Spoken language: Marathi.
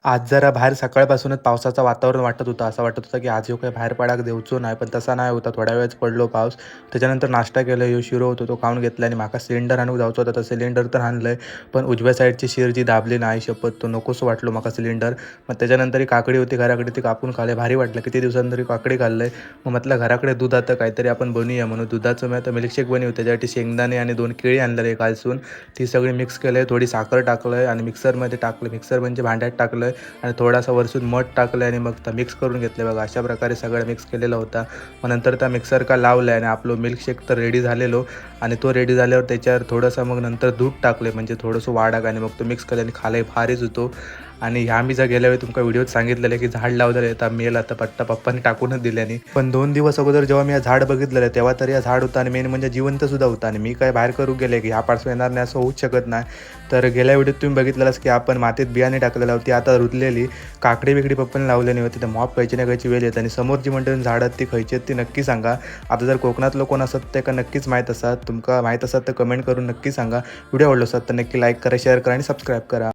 आज जरा बाहेर सकाळपासूनच पावसाचं वातावरण वाटत होतं. असं वाटत होतं, की आज ह्यो काही बाहेर पडाक देवचो नाही. पण तसा नाही होता. थोड्या वेळच पडलो पाऊस. त्याच्यानंतर नाश्ता केला. ह्यो शिरो होतो तो खाऊन घेतला आणि माका सिलेंडर आणूक जायचं होता. तर सिलेंडर तर आणलंय. पण उजव्या साईडची शिर जी दाबली नाही शपथ तो नकोसं वाटलो माका सिलेंडर. मग त्याच्यानंतर ही काकडी होती घराकडे ती कापून खाल्ली. भारी वाटलं. किती दिवसांतरी काकडी खाल्लंय. मग म्हटलं घराकडे दूध आता काहीतरी आपण बनवूया म्हणून दुधाचं मी आता मिल्कशेक बनवू. त्याच्यासाठी शेंगदाणे आणि 2 केळी आणलेले कालसून. ती सगळी मिक्स केलंय. थोडी साखर टाकलंय आणि मिक्सरमध्ये टाकलं. मिक्सर म्हणजे भांड्यात टाकलंय. आणि थोडासा वरसून मध टाकलं आणि मग त्या मिक्स करून घेतलं बघा. अशा प्रकारे सगळं मिक्स केलेला होता. मग नंतर त्या मिक्सर का लावलं आणि आपलं मिल्कशेक तर रेडी झालेलो. आणि तो रेडी झाल्यावर त्याच्यावर थोडंसं मग नंतर दूध टाकले म्हणजे थोडंसं वाढाक आणि मग तो मिक्स केलं आणि खाले भारीच होतो. आणि ह्या मी जर गेल्या वेळी तुमका व्हिडिओत सांगितलेलं की झाड लावलेलं आहे तर मेल आता पट्टा पप्पाने टाकूनच दिल्याने. पण 2 दिवस अगोदर जेव्हा मी या झाड बघितलेलं तेव्हा तर या झाड होता आणि मेन म्हणजे जिवंत सुद्धा होता. आणि मी काय बाहेर करू गेले की ह्या पार्श्व येणार नाही असं होऊच शकत नाही. तर गेल्या व्हिडिओत तुम्ही बघितलेलंच की आपण मातीत बियाणे टाकलेलं होती आता रुजलेली काकडी बिकडी पप्पाने लावलेली होती. तर मॉप खायची ना खायची वेळ येते. आणि समोर जी मंडळी झाड आहेत ती खायची आहेत ती नक्की सांगा. आता जर कोकणातलं कोण असत ते का नक्कीच माहीत असतात. तुमका माहीत असतात तर कमेंट करून नक्की सांगा. व्हिडिओ आवडलो असतात तर नक्की लाईक करा, शेअर करा आणि सबस्क्राईब करा.